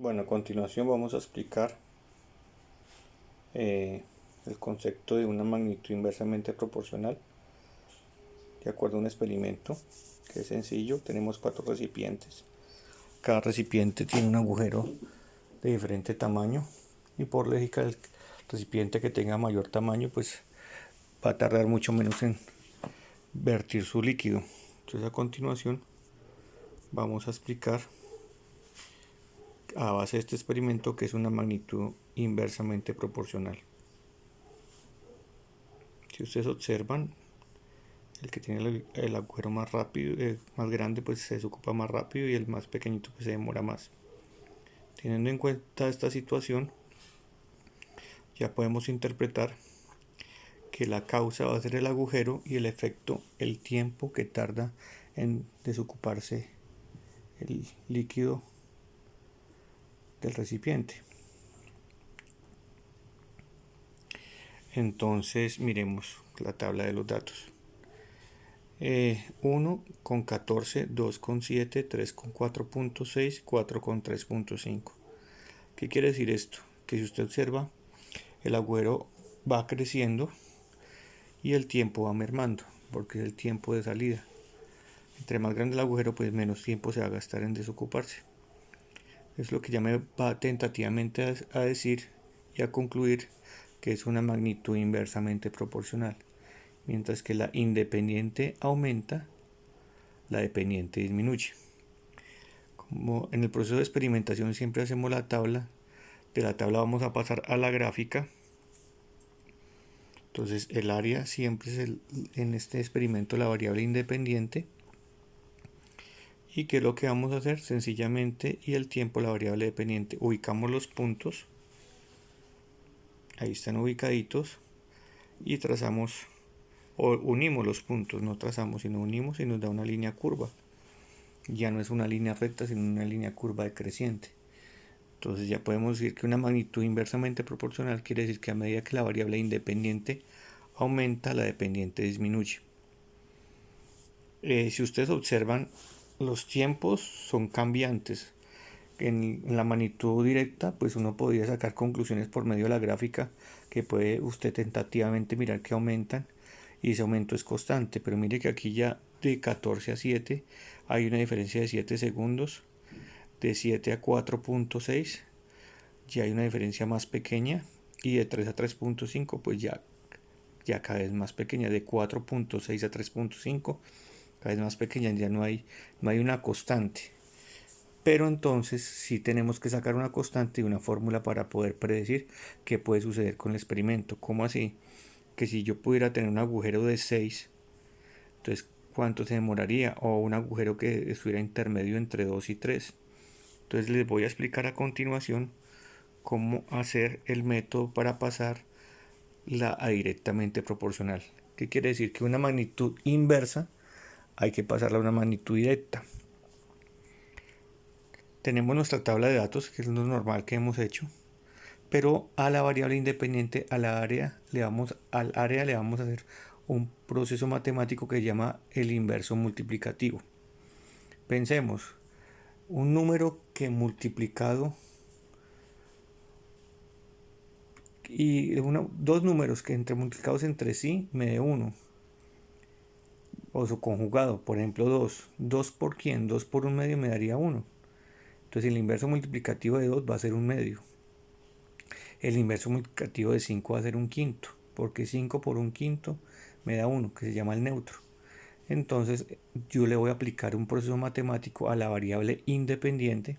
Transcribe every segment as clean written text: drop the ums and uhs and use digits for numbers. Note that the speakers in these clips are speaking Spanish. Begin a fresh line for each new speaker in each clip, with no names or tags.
Bueno, a continuación vamos a explicar el concepto de una magnitud inversamente proporcional de acuerdo a un experimento que es sencillo. Tenemos 4 recipientes. Cada recipiente tiene un agujero de diferente tamaño y por lógica el recipiente que tenga mayor tamaño pues va a tardar mucho menos en vertir su líquido. Entonces a continuación vamos a explicar a base de este experimento que es una magnitud inversamente proporcional. Si ustedes observan, el que tiene el agujero más rápido, más grande, pues se desocupa más rápido y el más pequeñito pues se demora más. Teniendo en cuenta esta situación, ya podemos interpretar que la causa va a ser el agujero y el efecto el tiempo que tarda en desocuparse el líquido del recipiente. Entonces miremos la tabla de los datos. 1 con 14, 2 con 7, 3 con 4.6, 4 con 3.5. ¿Qué quiere decir esto? Que si usted observa, el agujero va creciendo y el tiempo va mermando, porque es el tiempo de salida. Entre más grande el agujero, pues menos tiempo se va a gastar en desocuparse. Es lo que ya me va tentativamente a decir y a concluir que es una magnitud inversamente proporcional. Mientras que la independiente aumenta, la dependiente disminuye. Como en el proceso de experimentación siempre hacemos la tabla, de la tabla vamos a pasar a la gráfica. Entonces el área siempre es en este experimento la variable independiente. ¿Y qué es lo que vamos a hacer? Sencillamente, y el tiempo la variable dependiente. Ubicamos los puntos, ahí están ubicaditos, y trazamos, o unimos los puntos, no trazamos, sino unimos y nos da una línea curva. Ya no es una línea recta, sino una línea curva decreciente. Entonces ya podemos decir que una magnitud inversamente proporcional quiere decir que a medida que la variable independiente aumenta, la dependiente disminuye. Si ustedes observan, los tiempos son cambiantes. En la magnitud directa, pues uno podría sacar conclusiones por medio de la gráfica, que puede usted tentativamente mirar que aumentan y ese aumento es constante, pero mire que aquí ya de 14 a 7 hay una diferencia de 7 segundos, de 7 a 4.6 ya hay una diferencia más pequeña y de 3 a 3.5 pues ya cada vez más pequeña, de 4.6 a 3.5 cada vez más pequeña, ya no hay una constante. Pero entonces sí tenemos que sacar una constante y una fórmula para poder predecir qué puede suceder con el experimento. ¿Cómo así? Que si yo pudiera tener un agujero de 6, entonces ¿cuánto se demoraría? O un agujero que estuviera intermedio entre 2 y 3. Entonces les voy a explicar a continuación cómo hacer el método para pasar a directamente proporcional. ¿Qué quiere decir? Que una magnitud inversa hay que pasarla a una magnitud directa. Tenemos nuestra tabla de datos, que es lo normal que hemos hecho, pero a la variable independiente, al área le vamos a hacer un proceso matemático que se llama el inverso multiplicativo. Pensemos, un número que multiplicado y dos números que entre multiplicados entre sí me dé 1, o su conjugado, por ejemplo 2. ¿2 por quién? 2 por un medio me daría 1. Entonces el inverso multiplicativo de 2 va a ser un medio. El inverso multiplicativo de 5 va a ser un quinto, porque 5 por un quinto me da 1, que se llama el neutro. Entonces yo le voy a aplicar un proceso matemático a la variable independiente,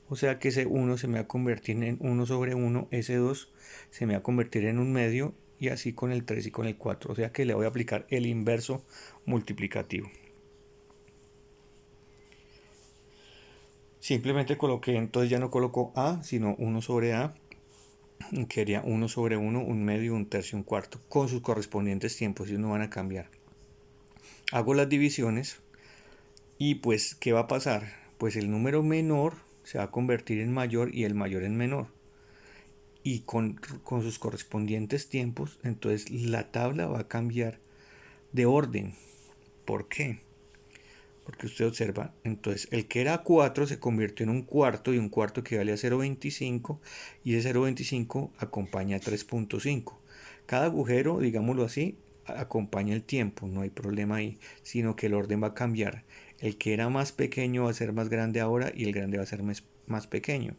o sea que ese 1 se me va a convertir en 1 sobre 1, ese 2 se me va a convertir en un medio, y así con el 3 y con el 4, o sea que le voy a aplicar el inverso multiplicativo. Simplemente coloqué, entonces ya no coloco a, sino 1 sobre a, que sería 1 sobre 1, un medio, un tercio, un cuarto, con sus correspondientes tiempos, ellos no van a cambiar. Hago las divisiones y pues, ¿qué va a pasar? Pues el número menor se va a convertir en mayor y el mayor en menor. Y con sus correspondientes tiempos, entonces la tabla va a cambiar de orden. ¿Por qué? porque usted observa, entonces el que era 4 se convirtió en un cuarto y un cuarto equivale a 0,25 y ese 0,25 acompaña a 3,5. Cada agujero, digámoslo así, acompaña el tiempo, no hay problema ahí, sino que el orden va a cambiar. El que era más pequeño va a ser más grande ahora y el grande va a ser más pequeño.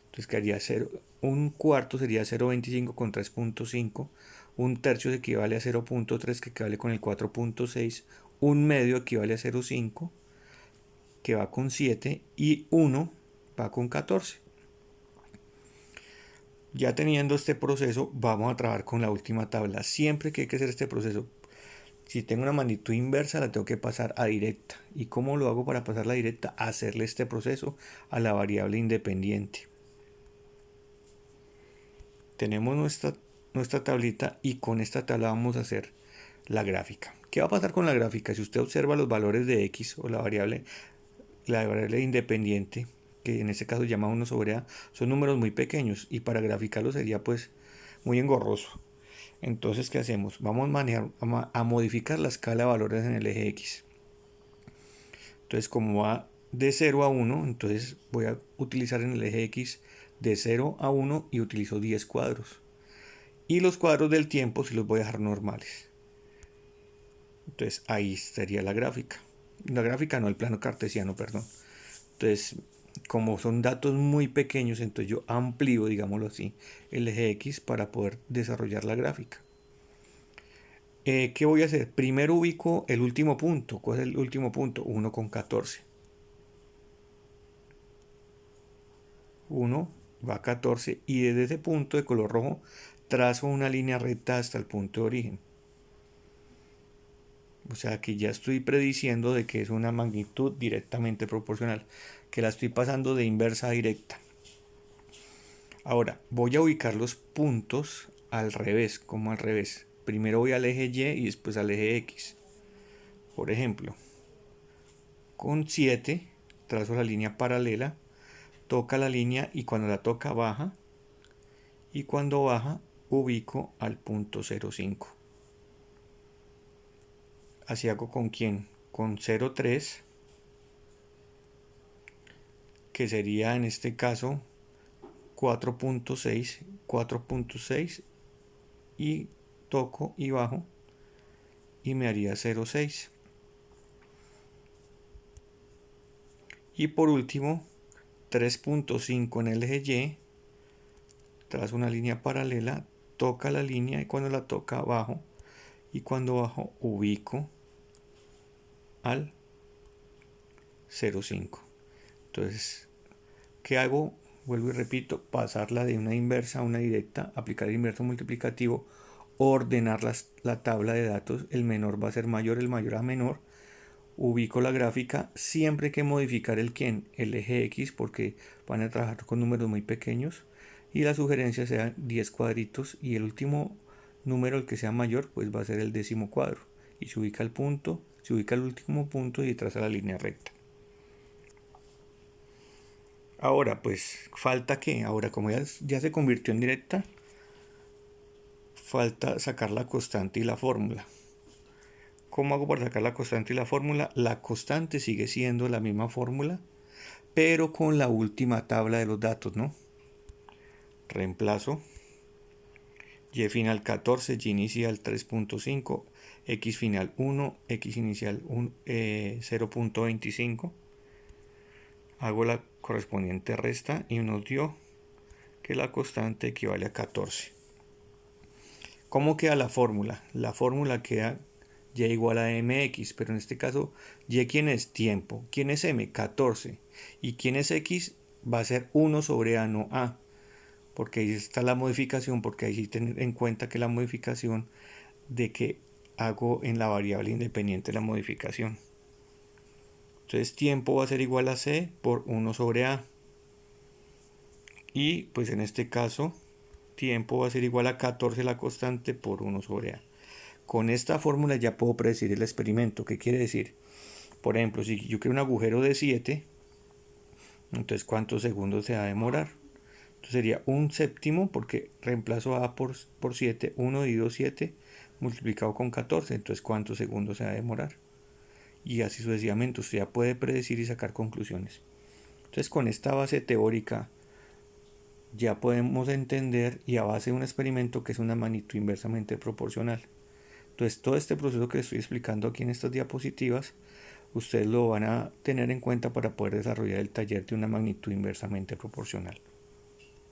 Entonces quedaría un cuarto sería 0,25 con 3,5, un tercio equivale a 0,3 que equivale con el 4,6, un medio equivale a 0,5 que va con 7 y 1 va con 14. Ya teniendo este proceso, vamos a trabajar con la última tabla. Siempre que hay que hacer este proceso, si tengo una magnitud inversa, la tengo que pasar a directa. ¿Y cómo lo hago para pasarla a directa? Hacerle este proceso a la variable independiente. Tenemos nuestra tablita y con esta tabla vamos a hacer la gráfica. ¿Qué va a pasar con la gráfica? Si usted observa los valores de x o la variable independiente, que en este caso llama 1 sobre a, son números muy pequeños y para graficarlo sería pues muy engorroso. Entonces, ¿qué hacemos? Vamos a modificar la escala de valores en el eje x. Entonces, como va de 0 a 1, entonces voy a utilizar en el eje x de 0 a 1 y utilizo 10 cuadros. Y los cuadros del tiempo sí los voy a dejar normales. Entonces ahí estaría la gráfica. La gráfica no, el plano cartesiano, perdón. Entonces, como son datos muy pequeños, entonces yo amplío, digámoslo así, el eje X para poder desarrollar la gráfica. ¿Qué voy a hacer? Primero ubico el último punto. ¿Cuál es el último punto? 1,14. 1 va a 14 y desde ese punto de color rojo trazo una línea recta hasta el punto de origen. O sea que ya estoy prediciendo de que es una magnitud directamente proporcional, que la estoy pasando de inversa a directa. Ahora voy a ubicar los puntos al revés, como al revés. Primero voy al eje Y y después al eje X. Por ejemplo, con 7 trazo la línea paralela, toca la línea y cuando la toca baja, y cuando baja ubico al punto 0,5. Así hago con quién, con 0,3, que sería en este caso 4,6 y toco y bajo y me haría 0,6. Y por último 3,5 en el eje Y, trazo una línea paralela, toca la línea y cuando la toca bajo y cuando bajo ubico al 0,5. Entonces, ¿qué hago? Vuelvo y repito, pasarla de una inversa a una directa, aplicar el inverso multiplicativo, ordenar la tabla de datos, el menor va a ser mayor, el mayor a menor, ubico la gráfica, siempre hay que modificar el eje X, porque van a trabajar con números muy pequeños, y la sugerencia sea 10 cuadritos, y el último número, el que sea mayor, pues va a ser el décimo cuadro, y se ubica el punto, se ubica el último punto y traza la línea recta. Ahora, pues, ¿falta qué? Ahora, como ya se convirtió en directa, falta sacar la constante y la fórmula. ¿Cómo hago para sacar la constante y la fórmula? La constante sigue siendo la misma fórmula, pero con la última tabla de los datos, ¿no? Reemplazo y final 14, y inicial 3,5, x final 1, x inicial 0,25. Hago la correspondiente resta y nos dio que la constante equivale a 14. ¿Cómo queda la fórmula? La fórmula queda y igual a mx, pero en este caso y quién es tiempo, quién es m, 14, y quién es x va a ser 1 sobre a, no a, porque ahí está la modificación, porque ahí tener en cuenta que la modificación de que hago en la variable independiente la modificación. Entonces tiempo va a ser igual a c por 1 sobre a, y pues en este caso tiempo va a ser igual a 14 la constante por 1 sobre a. Con esta fórmula ya puedo predecir el experimento. ¿Qué quiere decir? Por ejemplo, si yo quiero un agujero de 7, entonces ¿cuántos segundos se va a demorar? Entonces sería un séptimo, porque reemplazo a por 7, 1 dividido 7 multiplicado con 14, entonces ¿cuántos segundos se va a demorar? y así sucesivamente. Usted ya puede predecir y sacar conclusiones. Entonces, con esta base teórica ya podemos entender, y a base de un experimento, que es una magnitud inversamente proporcional. Entonces, todo este proceso que estoy explicando aquí en estas diapositivas, ustedes lo van a tener en cuenta para poder desarrollar el taller de una magnitud inversamente proporcional.